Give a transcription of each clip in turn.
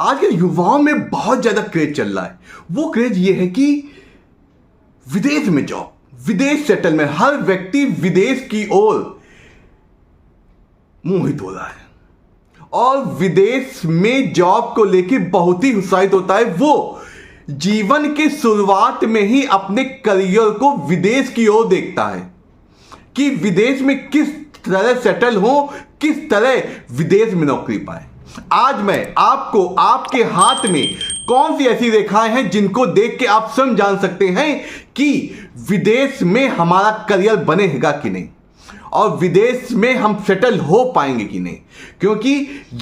आज के युवाओं में बहुत ज्यादा क्रेज चल रहा है। वो क्रेज ये है कि विदेश में जॉब, विदेश सेटलमेंट, हर व्यक्ति विदेश की ओर मोहित हो रहा है और विदेश में जॉब को लेकर बहुत ही उत्साहित होता है। वो जीवन के शुरुआत में ही अपने करियर को विदेश की ओर देखता है कि विदेश में किस तरह सेटल हो, किस तरह विदेश में नौकरी पाए। आज मैं आपको आपके हाथ में कौन सी ऐसी रेखाएं हैं जिनको देख के आप स्वयं जान सकते हैं कि विदेश में हमारा करियर बनेगा कि नहीं और विदेश में हम सेटल हो पाएंगे कि नहीं, क्योंकि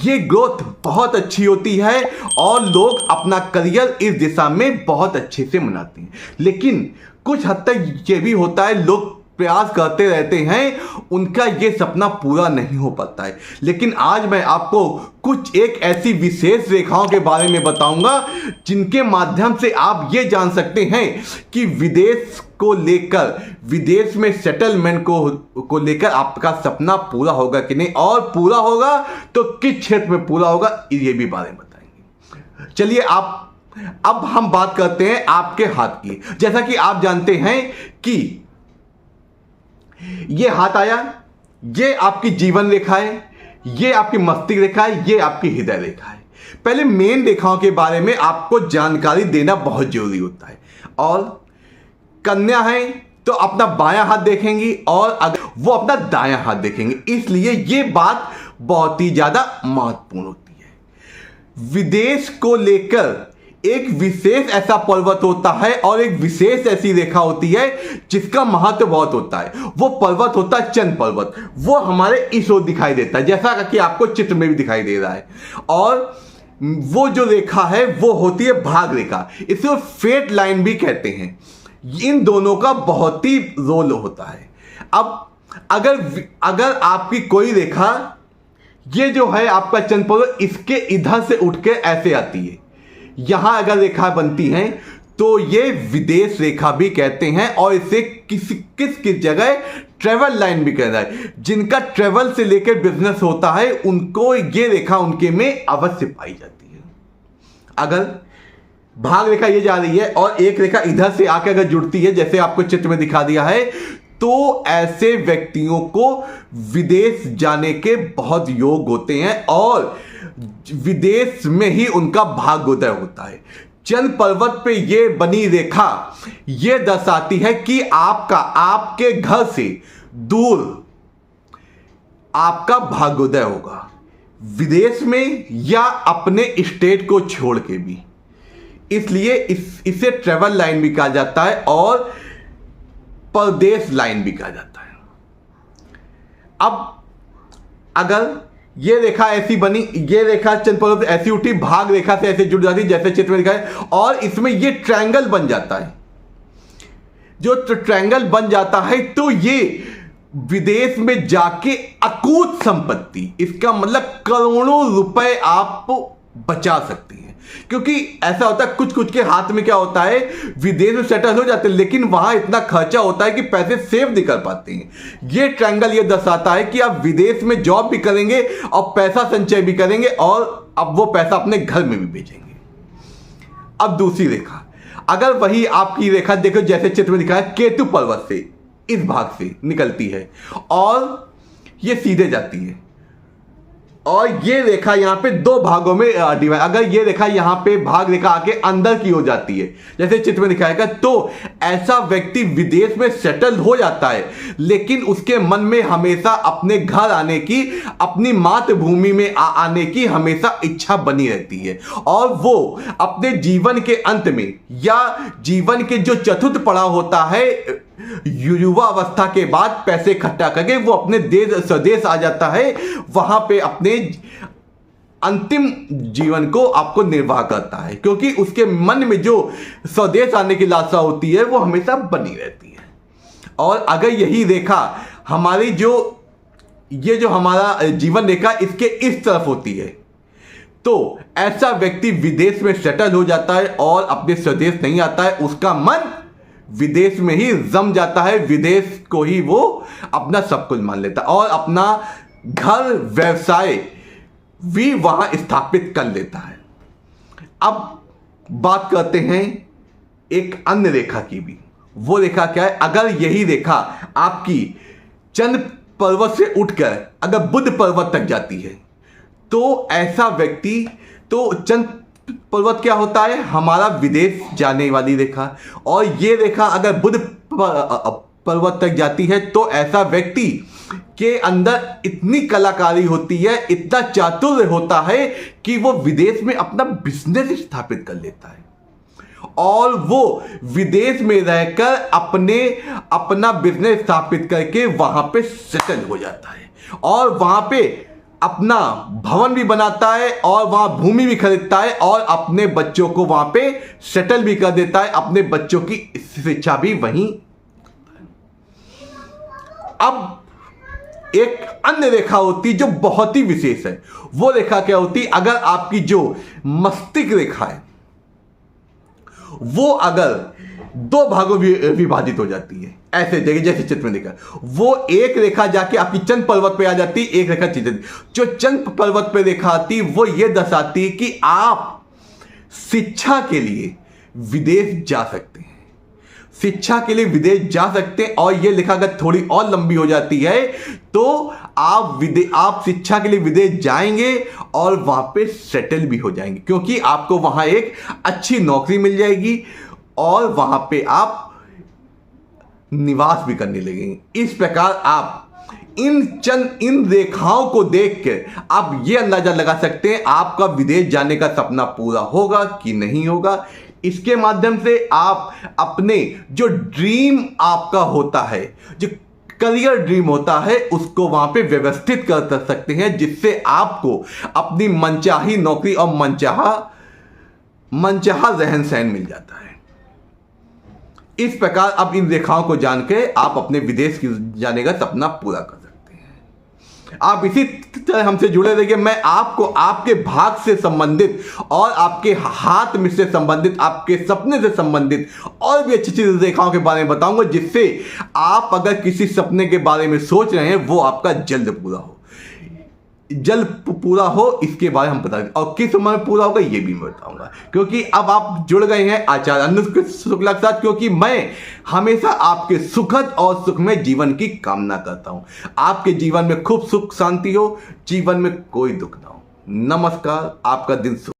ये ग्रोथ बहुत अच्छी होती है और लोग अपना करियर इस दिशा में बहुत अच्छे से मनाते हैं। लेकिन कुछ हद तक ये भी होता है, लोग प्रयास करते रहते हैं, उनका ये सपना पूरा नहीं हो पाता है। लेकिन आज मैं आपको कुछ एक ऐसी विशेष रेखाओं के बारे में बताऊंगा जिनके माध्यम से आप ये जान सकते हैं कि विदेश को लेकर, विदेश में सेटलमेंट को लेकर आपका सपना पूरा होगा कि नहीं, और पूरा होगा तो किस क्षेत्र में पूरा होगा, ये भी बारे में बताएंगे। चलिए अब हम बात करते हैं आपके हाथ की। जैसा कि आप जानते हैं कि ये हाथ आया, ये आपकी जीवन रेखा है, ये आपकी मस्तिष्क रेखा है, ये आपकी हृदय रेखा है। पहले मेन रेखाओं के बारे में आपको जानकारी देना बहुत जरूरी होता है। और कन्या है तो अपना बायां हाथ देखेंगी और अगर वो अपना दायां हाथ देखेंगे, इसलिए ये बात बहुत ही ज्यादा महत्वपूर्ण होती है। विदेश को लेकर एक विशेष ऐसा पर्वत होता है और एक विशेष ऐसी रेखा होती है जिसका महत्व बहुत होता है। वो पर्वत होता है चंद्र पर्वत। वो हमारे इस ओर दिखाई देता है, जैसा कि आपको चित्र में भी दिखाई दे रहा है। और वो जो रेखा है वो होती है भाग रेखा, इसे फेट लाइन भी कहते हैं। इन दोनों का बहुत ही रोल होता है। अब अगर आपकी कोई रेखा, ये जो है आपका चंद्र पर्वत, इसके इधर से उठ के ऐसे आती है, यहां अगर रेखा बनती है तो ये विदेश रेखा भी कहते हैं। और इसे किस जगह ट्रेवल लाइन भी कहता है। जिनका ट्रेवल से लेकर बिजनेस होता है उनको ये रेखा उनके में अवश्य पाई जाती है। अगर भाग रेखा ये जा रही है और एक रेखा इधर से आकर अगर जुड़ती है, जैसे आपको चित्र में दिखा दिया है, तो ऐसे व्यक्तियों को विदेश जाने के बहुत योग होते हैं और विदेश में ही उनका भाग्योदय होता है। चंद्र पर्वत पे ये बनी रेखा ये दर्शाती है कि आपके घर से दूर आपका भाग्योदय होगा, विदेश में या अपने स्टेट को छोड़ के भी। इसलिए इसे ट्रेवल लाइन भी कहा जाता है और परदेश लाइन भी कहा जाता है। अब अगर ये रेखा ऐसी बनी, ये रेखा चंद्र पर्वत ऐसी उठी, भाग रेखा से ऐसे जुड़ जाती जैसे चित्र में दिखा है, और इसमें ये ट्रायंगल बन जाता है। जो ट्रायंगल बन जाता है तो ये विदेश में जाके अकूत संपत्ति, इसका मतलब करोड़ों रुपए आप बचा सकते हैं। क्योंकि ऐसा होता है कुछ के हाथ में क्या होता है, विदेश में सेटल हो जाते हैं लेकिन वहां इतना खर्चा होता है कि पैसे सेव नहीं कर पाते हैं। ये ट्रायंगल ये दर्शाता है कि आप विदेश में जॉब भी करेंगे और पैसा संचय भी करेंगे और अब वो पैसा अपने घर में भी भेजेंगे। अब दूसरी रेखा, अगर वही आपकी रेखा देखो जैसे चित्र में दिखा है, केतु पर्वत से इस भाग से निकलती है और ये सीधे जाती है और ये रेखा यहां पे दो भागों में डिवाइड, अगर ये रेखा यहां पे भाग रेखा आके अंदर की हो जाती है जैसे चित्र में दिखाएगा, तो ऐसा व्यक्ति विदेश में सेटल हो जाता है लेकिन उसके मन में हमेशा अपने घर आने की, अपनी मातृभूमि में आने की हमेशा इच्छा बनी रहती है। और वो अपने जीवन के अंत में या जीवन के जो चतुर्थ पड़ाव होता है, युवा अवस्था के बाद पैसे इकट्ठा करके वो अपने स्वदेश आ जाता है, वहां पे अपने अंतिम जीवन को आपको निर्वाह करता है, क्योंकि उसके मन में जो स्वदेश आने की लालसा होती है वो हमेशा बनी रहती है। और अगर यही रेखा हमारी ये जो हमारा जीवन रेखा इसके इस तरफ होती है, तो ऐसा व्यक्ति विदेश में सेटल हो जाता है और अपने स्वदेश नहीं आता है, उसका मन विदेश में ही जम जाता है, विदेश को ही वो अपना सब कुछ मान लेता है और अपना घर व्यवसाय भी वहां स्थापित कर लेता है। अब बात करते हैं एक अन्य रेखा की भी। वो रेखा क्या है? अगर यही रेखा आपकी चंद्र पर्वत से उठकर अगर बुध पर्वत तक जाती है तो ऐसा व्यक्ति, तो चंद्र पर्वत क्या होता है? हमारा विदेश जाने वाली रेखा। और ये रेखा अगर बुध पर्वत तक जाती है तो ऐसा व्यक्ति के अंदर इतनी कलाकारी होती है, इतना चातुर्य होता है कि वो विदेश में अपना बिजनेस स्थापित कर लेता है और वो विदेश में रहकर अपना बिजनेस स्थापित करके वहां पे सेटल हो जाता है और वहां पे अपना भवन भी बनाता है और वहां भूमि भी खरीदता है और अपने बच्चों को वहां पे सेटल भी कर देता है, अपने बच्चों की शिक्षा भी वहीं। अब एक अन्य रेखा होती जो बहुत ही विशेष है। वो रेखा क्या होती? अगर आपकी जो मस्तिष्क रेखा है वो अगर दो भागों में विभाजित हो जाती है, ऐसे जगह जैसे चित्र में देखा, वो एक रेखा जाके आपकी चंद्र पर्वत पे आ जाती, एक रेखा चित्र जो चंद्र पर्वत पे रेखा आती वो ये दर्शाती कि आप शिक्षा के लिए विदेश जा सकते हैं, शिक्षा के लिए विदेश जा सकते हैं। और ये लिखा अगर थोड़ी और लंबी हो जाती है तो आप शिक्षा के लिए विदेश जाएंगे और वहां पे सेटल भी हो जाएंगे, क्योंकि आपको वहां एक अच्छी नौकरी मिल जाएगी और वहां पे आप निवास भी करने लगेंगे। इस प्रकार आप इन रेखाओं को देख के आप ये अंदाजा लगा सकते हैं आपका विदेश जाने का सपना पूरा होगा कि नहीं होगा। इसके माध्यम से आप अपने जो ड्रीम आपका होता है, जो करियर ड्रीम होता है, उसको वहां पे व्यवस्थित कर सकते हैं, जिससे आपको अपनी मनचाही नौकरी और मनचाहा रहन सहन मिल जाता है। इस प्रकार अब इन रेखाओं को जान के आप अपने विदेश जाने का सपना पूरा कर सकते हैं। आप इसी तरह हमसे जुड़े रहिए। मैं आपको आपके भाग से संबंधित और आपके हाथ में से संबंधित, आपके सपने से संबंधित और भी अच्छी अच्छी रेखाओं के बारे में बताऊंगा, जिससे आप अगर किसी सपने के बारे में सोच रहे हैं वो आपका जल्द पूरा हो इसके बारे में हम बता दें, और किस उम्र में पूरा होगा ये भी मैं बताऊंगा, क्योंकि अब आप जुड़ गए हैं आचार्य अनुज शुक्ला के साथ, क्योंकि मैं हमेशा आपके सुखद और सुखमय जीवन की कामना करता हूं। आपके जीवन में खूब सुख शांति हो, जीवन में कोई दुख ना हो। नमस्कार, आपका दिन शुभ।